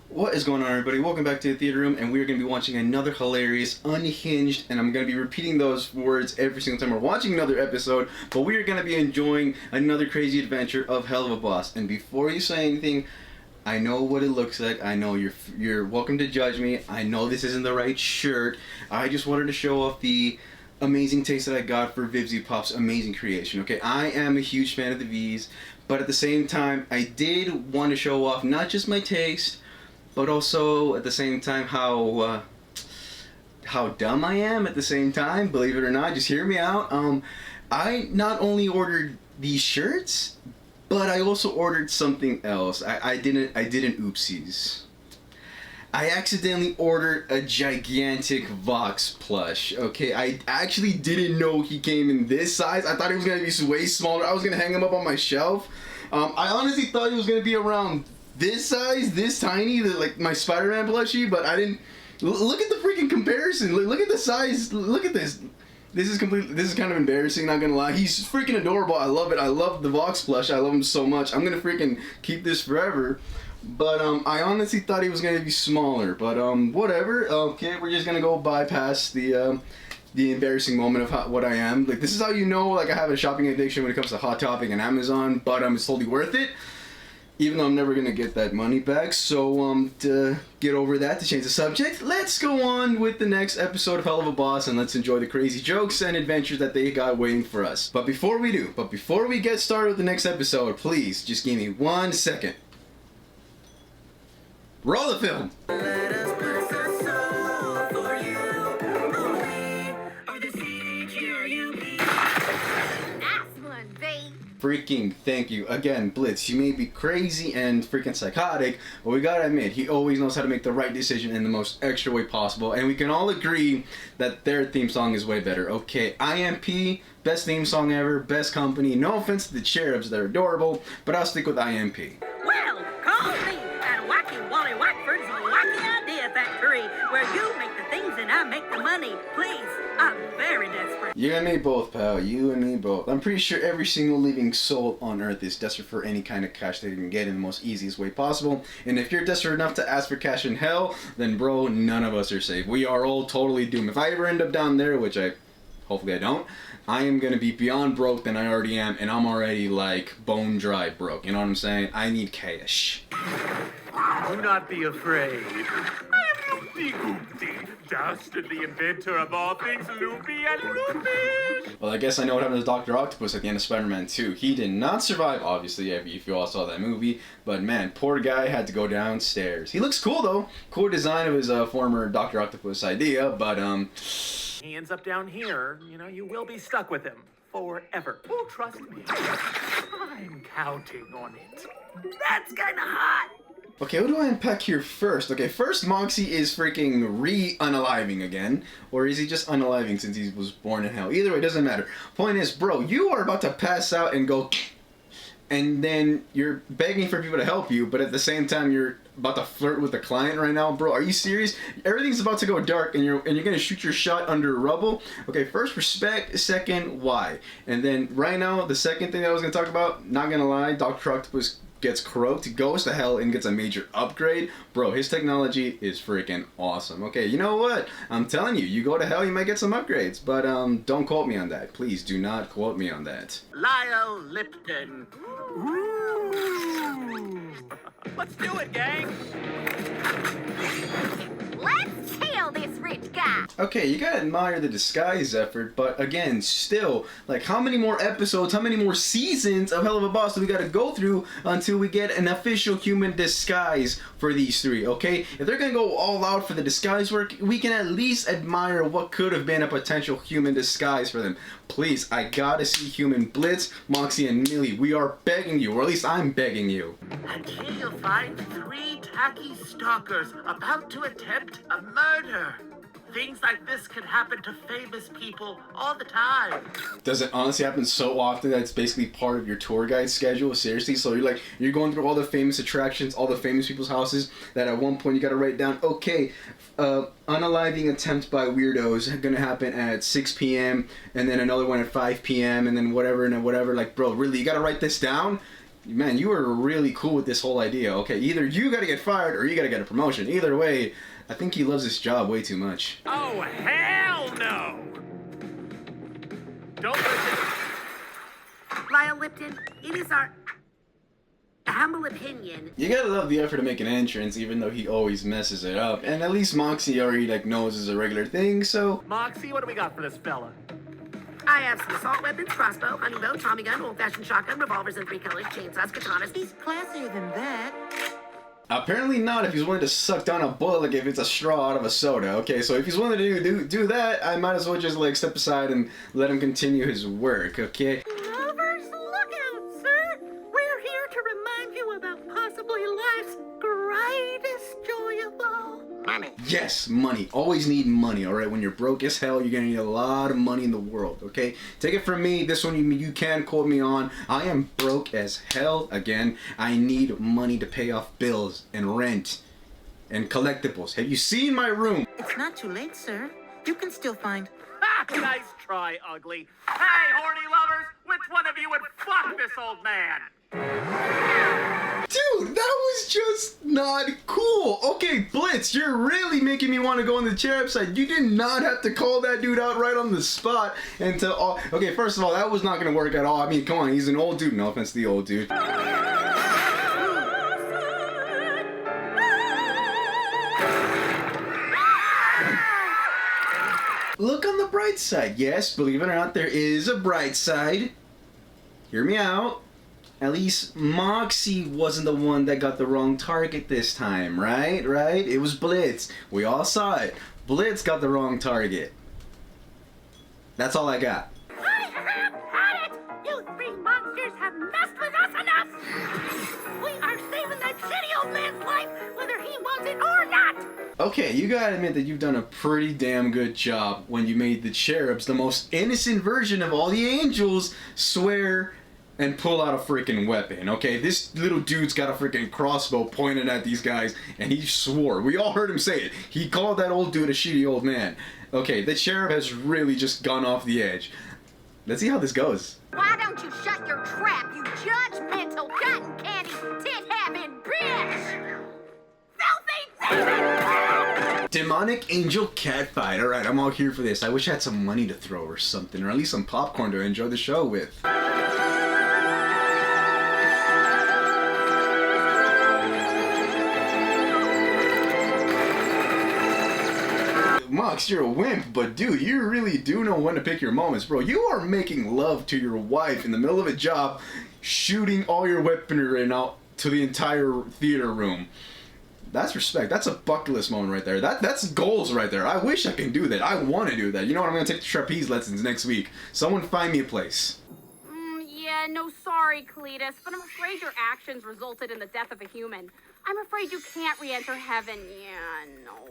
What is going on, everybody? Welcome back to the theater room, and we're going to be watching another hilarious, unhinged, and I'm going to be repeating those words every single time we're watching another episode, but we are going to be enjoying another crazy adventure of Helluva Boss. And before you say anything, I know what it looks like. I know you're welcome to judge me. I know this isn't the right shirt. I just wanted to show off the amazing taste that I got for Vivziepops' amazing creation. Okay, I am a huge fan of the V's, but at the same time, I did want to show off not just my taste, but also at the same time how dumb I am at the same time. Believe it or not, just hear me out. I not only ordered these shirts, but I also ordered something else. I didn't oopsies. I accidentally ordered a gigantic Vox plush. Okay, I actually didn't know he came in this size. I thought he was gonna be way smaller. I was gonna hang him up on my shelf. I honestly thought he was gonna be around this size, this tiny, like my Spider-Man plushie, but I didn't. Look at the freaking comparison. Look at the size. Look at this. This is kind of embarrassing, not gonna lie. He's freaking adorable. I love it. I love the Vox plush. I love him so much. I'm gonna freaking keep this forever. But I honestly thought he was gonna be smaller. But whatever. Okay, we're just gonna go bypass the embarrassing moment of what I am. Like, this is how you know, like, I have a shopping addiction when it comes to Hot Topic and Amazon. But it's totally worth it. Even though I'm never gonna get that money back. So to get over that, to change the subject, let's go on with the next episode of Helluva Boss, and let's enjoy the crazy jokes and adventures that they got waiting for us. But before we get started with the next episode, please just give me 1 second. Roll the film. Freaking thank you. Again, Blitz, you may be crazy and freaking psychotic, but we gotta admit, he always knows how to make the right decision in the most extra way possible, and we can all agree that their theme song is way better. Okay, IMP, best theme song ever, best company. No offense to the cherubs, they're adorable, but I'll stick with IMP. Well, call me at Wacky Wally Wackford's Wacky Idea Factory, where you make the things and I make the money. Please, I'm very desperate. You and me both, pal. You and me both. I'm pretty sure every single living soul on Earth is desperate for any kind of cash they can get in the most easiest way possible. And if you're desperate enough to ask for cash in hell, then bro, none of us are safe. We are all totally doomed. If I ever end up down there, which hopefully I don't, I am going to be beyond broke than I already am, and I'm already like bone dry broke. You know what I'm saying? I need cash. Do not be afraid. I am Loopy Goopty, dastardly inventor of all things loopy and loopish. Well, I guess I know what happened to Dr. Octopus at the end of Spider-Man 2. He did not survive, obviously, if you all saw that movie. But man, poor guy had to go downstairs. He looks cool, though. Cool design of his former Dr. Octopus idea, but He ends up down here, you will be stuck with him forever. Oh, trust me. I'm counting on it. That's kinda hot. Okay, what do I unpack here first? Okay, first, Moxie is freaking re-unaliving again. Or is he just unaliving since he was born in hell? Either way, it doesn't matter. Point is, bro, you are about to pass out and go... And then you're begging for people to help you, but at the same time, you're about to flirt with the client right now, bro. Are you serious? Everything's about to go dark, and you're gonna shoot your shot under rubble. Okay, first, respect. Second, why? And then right now, the second thing that I was gonna talk about, not gonna lie, Dr. Octopus gets croaked, goes to hell, and gets a major upgrade. Bro, his technology is freaking awesome. Okay, you know what? I'm telling you, you go to hell, you might get some upgrades, but don't quote me on that. Please do not quote me on that. Lyle Lipton. Ooh. Let's do it, gang. Let's kill this rich guy. Okay, you gotta admire the disguise effort, but again, still, like, how many more episodes, how many more seasons of Helluva Boss do we gotta go through until we get an official human disguise for these three, okay? If they're gonna go all out for the disguise work, we can at least admire what could have been a potential human disguise for them. Please, I gotta see human Blitz, Moxie, and Millie. We are begging you, or at least I'm begging you. And here you'll find 3 tacky stalkers about to attempt a murder. Things like this can happen to famous people all the time. Does it honestly happen so often that it's basically part of your tour guide schedule? Seriously? So you're going through all the famous attractions, all the famous people's houses, that at one point you gotta write down, okay, unaliving attempt by weirdos gonna happen at 6 p.m. and then another one at 5 p.m. and then whatever and whatever. Like, bro, really, you gotta write this down? Man, you were really cool with this whole idea. Okay, either you gotta get fired or you gotta get a promotion. Either way, I think he loves his job way too much. Oh, hell no! Don't listen. Lyle Lipton, it is our humble opinion. You gotta love the effort to make an entrance, even though he always messes it up. And at least Moxie already knows it's a regular thing, so... Moxie, what do we got for this fella? I have some assault weapons, crossbow, honey bow, Tommy gun, old-fashioned shotgun, revolvers in 3 colors, chainsaws, katanas. He's classier than that. Apparently not if he's willing to suck down a bullet like if it's a straw out of a soda. Okay, so if he's willing to do that, I might as well just like step aside and let him continue his work, okay? Lovers, look out, sir! We're here to remind you about possibly life's greatest joy of all. Money. Yes, money. Always need money, alright? When you're broke as hell, you're gonna need a lot of money in the world, okay? Take it from me, this one you can quote me on. I am broke as hell again. I need money to pay off bills and rent and collectibles. Have you seen my room? It's not too late, sir. You can still find... Ha! Nice try, ugly. Hey, horny lovers, which one of you would fuck this old man? Dude, that was just not cool. Okay, Blitz, you're really making me want to go on the cherub side. You did not have to call that dude out right on the spot and to all. Okay, first of all, that was not going to work at all. I mean, come on, he's an old dude. No offense to the old dude. Look on the bright side. Yes, believe it or not, there is a bright side. Hear me out. At least Moxie wasn't the one that got the wrong target this time, right? Right? It was Blitz. We all saw it. Blitz got the wrong target. That's all I got. I have had it! You 3 monsters have messed with us enough! We are saving that shitty old man's life, whether he wants it or not! Okay, you gotta admit that you've done a pretty damn good job when you made the cherubs the most innocent version of all the angels swear and pull out a freaking weapon, okay? This little dude's got a freaking crossbow pointed at these guys, and he swore. We all heard him say it. He called that old dude a shitty old man. Okay, the cherub has really just gone off the edge. Let's see how this goes. Why don't you shut your trap, you judgmental, cotton candy, tit-having bitch! Filthy demon! Demonic angel catfight. Alright, I'm all here for this. I wish I had some money to throw or something, or at least some popcorn to enjoy the show with. Mox, you're a wimp, but dude, you really do know when to pick your moments, bro. You are making love to your wife in the middle of a job, shooting all your weaponry out to the entire theater room. That's respect. That's a bucket list moment right there. That's goals right there. I wish I can do that. I want to do that. You know what? I'm going to take the trapeze lessons next week. Someone find me a place. Yeah, no sorry, Cletus, but I'm afraid your actions resulted in the death of a human. I'm afraid you can't re-enter heaven. Yeah, no.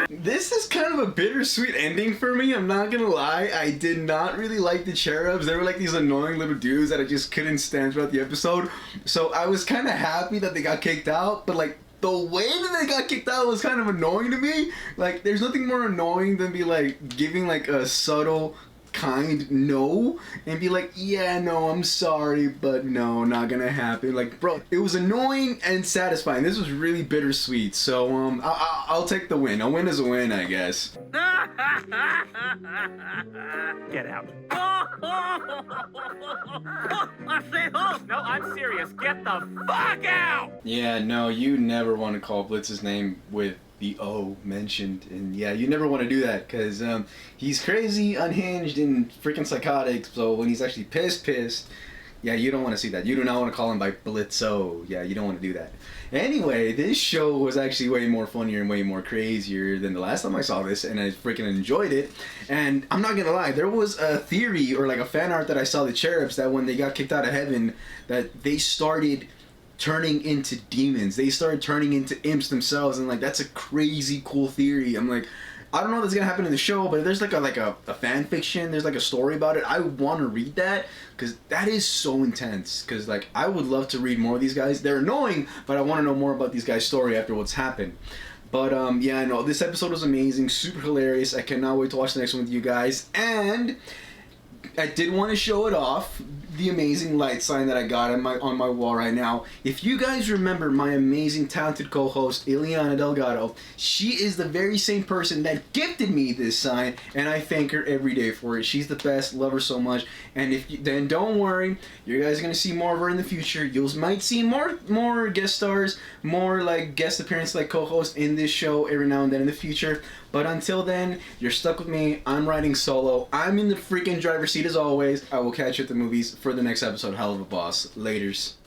This is kind of a bittersweet ending for me, I'm not gonna lie. I did not really like the cherubs. They were like these annoying little dudes that I just couldn't stand throughout the episode. So I was kind of happy that they got kicked out, but like the way that they got kicked out was kind of annoying to me. Like there's nothing more annoying than be like giving like a subtle kind no and be like, yeah, no, I'm sorry, but no, not gonna happen. Like, bro, it was annoying and satisfying. This was really bittersweet. So I'll take the win. A win is a win, I guess. Get out. I say ho! No, I'm serious. Get the fuck out! Yeah, no, you never want to call Blitz's name with the O mentioned, and yeah, you never want to do that because he's crazy, unhinged, and freaking psychotic. So when he's actually pissed, yeah, you don't want to see that. You do not want to call him by Blitzo. Yeah, you don't want to do that. Anyway, this show was actually way more funnier and way more crazier than the last time I saw this, and I freaking enjoyed it. And I'm not gonna lie, there was a theory or like a fan art that I saw the cherubs that when they got kicked out of heaven, that they started turning into demons. They started turning into imps themselves, and like that's a crazy cool theory. I'm like, I don't know what's gonna happen in the show, but there's like a fan fiction, there's like a story about it. I want to read that because that is so intense. Because like I would love to read more of these guys. They're annoying, but I want to know more about these guys' story after what's happened. But yeah, no, this episode was amazing, super hilarious. I cannot wait to watch the next one with you guys. And I did want to show it off. the amazing light sign that I got on my wall right now. If you guys remember my amazing talented co-host Ileana Delgado, she is the very same person that gifted me this sign, and I thank her every day for it. She's the best, love her so much. And then don't worry, you guys are gonna see more of her in the future. You might see more guest stars, more like guest appearances like co-host in this show every now and then in the future. But until then, you're stuck with me. I'm riding solo. I'm in the freaking driver's seat as always. I will catch you at the movies for the next episode of Helluva Boss. Laters.